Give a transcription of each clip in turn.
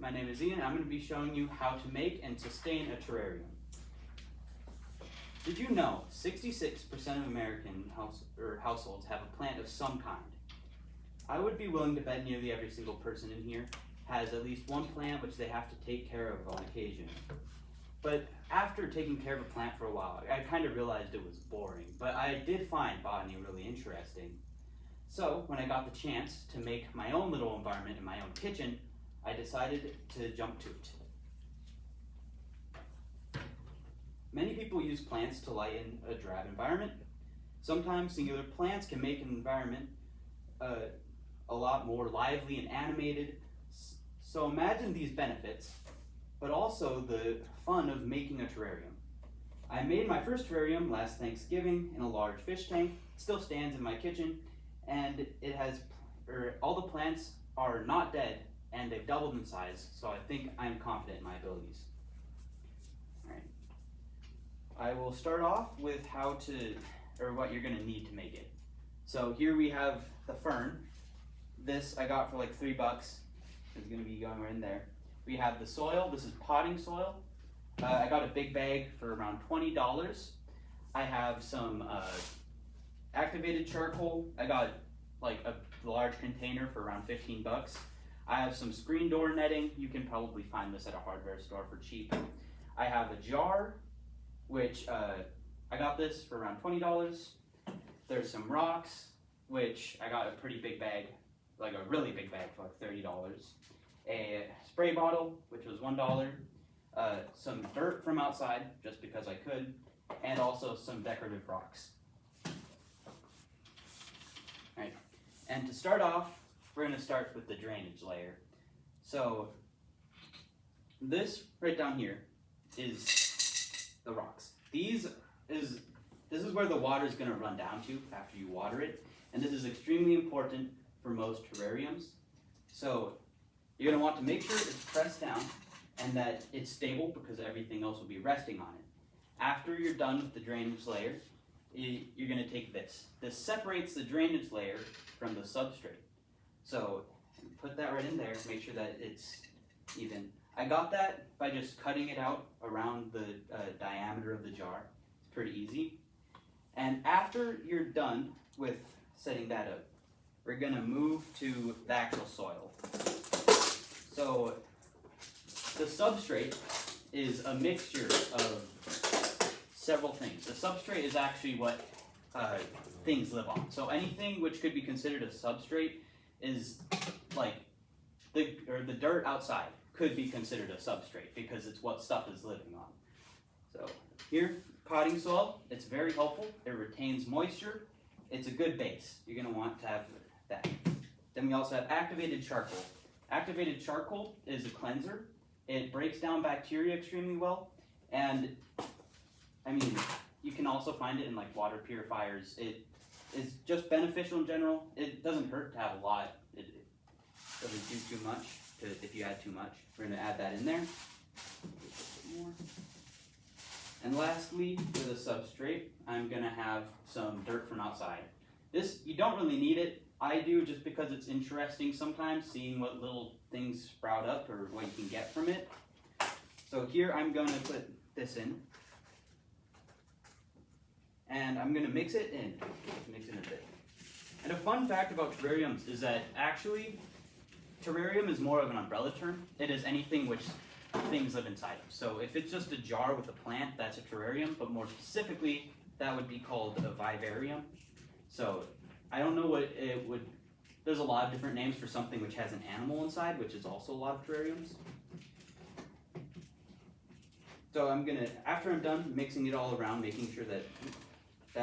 my name is Ian. I'm going to be showing you how to make and sustain a terrarium. Did you know 66% of American households have a plant of some kind? I would be willing to bet nearly every single person in here has at least one plant which they have to take care of on occasion. But after taking care of a plant for a while, I kind of realized it was boring, but I did find botany really interesting. So when I got the chance to make my own little environment in my own kitchen, I decided to jump to it. Many people use plants to lighten a drab environment. Sometimes singular plants can make an environment a lot more lively and animated. So imagine these benefits, but also the fun of making a terrarium. I made my first terrarium last Thanksgiving in a large fish tank. It still stands in my kitchen, and it has, all the plants are not dead, and they've doubled in size, so I think I'm confident in my abilities. All right. I will start off with what you're gonna need to make it. So here we have the fern. This I got for like $3. It's gonna be going right in there. We have the soil. This is potting soil. I got a big bag for around $20. I have some activated charcoal. I got like a large container for around $15. I have some screen door netting. You can probably find this at a hardware store for cheap. I have a jar, which I got this for around $20. There's some rocks, which I got a pretty big bag, like a really big bag for like $30. A spray bottle, which was $1. Some dirt from outside, just because I could, and also some decorative rocks. All right, and to start off, we're going to start with the drainage layer. So this right down here is the rocks. This is where the water is going to run down to after you water it, and this is extremely important for most terrariums. So you're going to want to make sure it's pressed down and that it's stable, because everything else will be resting on it. After you're done with the drainage layer, you're going to take this. This separates the drainage layer from the substrate. So put that right in there, make sure that it's even. I got that by just cutting it out around the diameter of the jar. It's pretty easy. And after you're done with setting that up, we're going to move to the actual soil. So the substrate is a mixture of several things. The substrate is actually what things live on. So anything which could be considered a substrate is like the dirt outside could be considered a substrate, because it's what stuff is living on. So here, potting soil, it's very helpful. It retains moisture. It's a good base. You're going to want to have that. Then we also have activated charcoal. Activated charcoal is a cleanser. It breaks down bacteria extremely well, and I mean, you can also find it in like water purifiers. It is just beneficial in general. It doesn't hurt to have a lot. It doesn't do too much if you add too much. We're going to add that in there. More. And lastly, for the substrate, I'm going to have some dirt from outside. This, you don't really need it. I do, just because it's interesting sometimes seeing what little things sprout up or what you can get from it. So here I'm going to put this in. And I'm going to mix it in a bit. And a fun fact about terrariums is that actually terrarium is more of an umbrella term. It is anything which things live inside of. So if it's just a jar with a plant, that's a terrarium, but more specifically, that would be called a vivarium. So I don't know what it would, there's a lot of different names for something which has an animal inside, which is also a lot of terrariums. So I'm gonna, after I'm done mixing it all around, making sure that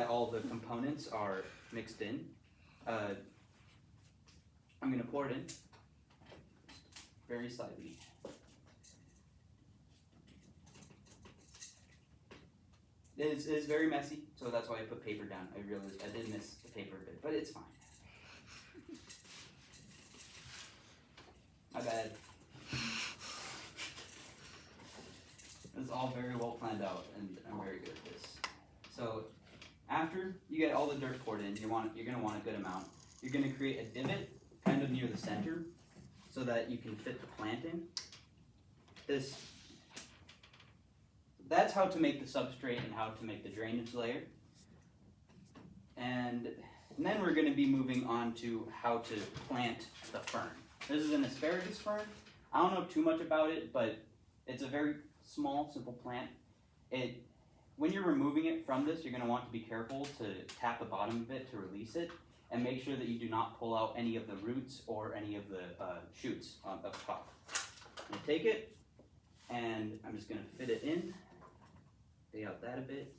all the components are mixed in, I'm gonna pour it in very slightly. It is very messy, so that's why I put paper down. I realized I did miss the paper bit, but it's fine. My bad. It's all very well planned out, and I'm very good at this. So after you get all the dirt poured in, you're going to want a good amount. You're going to create a divot kind of near the center so that you can fit the plant in. That's how to make the substrate and how to make the drainage layer. And then we're going to be moving on to how to plant the fern. This is an asparagus fern. I don't know too much about it, but it's a very small, simple plant. When you're removing it from this, you're going to want to be careful to tap the bottom of it to release it, and make sure that you do not pull out any of the roots or any of the shoots up top. I'm going to take it, and I'm just going to fit it in, fade out that a bit.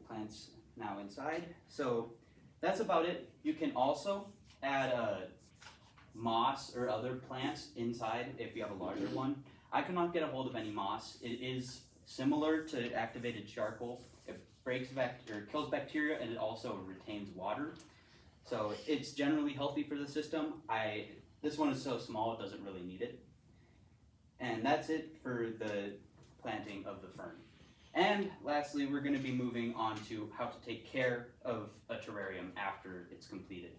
Plants now inside. So that's about it. You can also add moss or other plants inside if you have a larger one. I could not get a hold of any moss. It is similar to activated charcoal. It kills bacteria, and it also retains water. So it's generally healthy for the system. This one is so small it doesn't really need it. And that's it for the planting of the fern. And lastly, we're going to be moving on to how to take care of a terrarium after it's completed.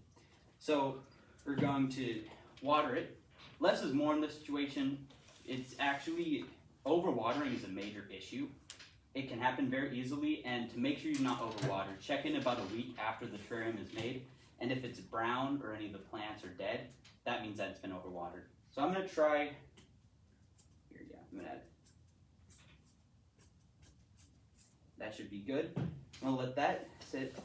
So we're going to water it. Less is more in this situation. It's actually, overwatering is a major issue. It can happen very easily, and to make sure you're not overwatered, check in about a week after the terrarium is made. And if it's brown or any of the plants are dead, that means that it's been overwatered. So I'm going to try, here, yeah, I'm going to add. That should be good. I'm gonna let that sit.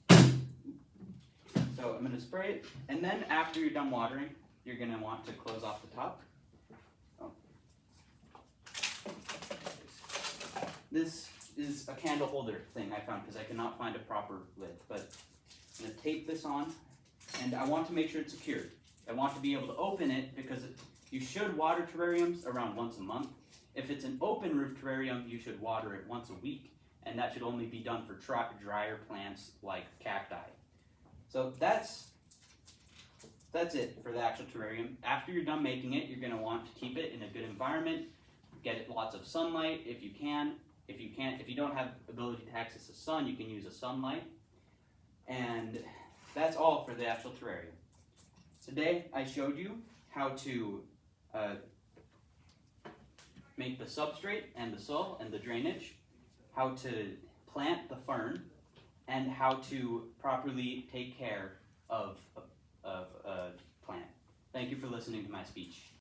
So I'm gonna spray it, and then after you're done watering, you're gonna want to close off the top. Oh. This is a candle holder thing I found because I cannot find a proper lid, but I'm gonna tape this on, and I want to make sure it's secured. I want to be able to open it because you should water terrariums around once a month. If it's an open roof terrarium, you should water it once a week, and that should only be done for drier plants like cacti. So that's it for the actual terrarium. After you're done making it, you're going to want to keep it in a good environment, get it lots of sunlight if you can. If you don't have ability to access the sun, you can use a sunlight. And that's all for the actual terrarium. Today I showed you how to make the substrate and the soil and the drainage, how to plant the fern, and how to properly take care of a plant. Thank you for listening to my speech.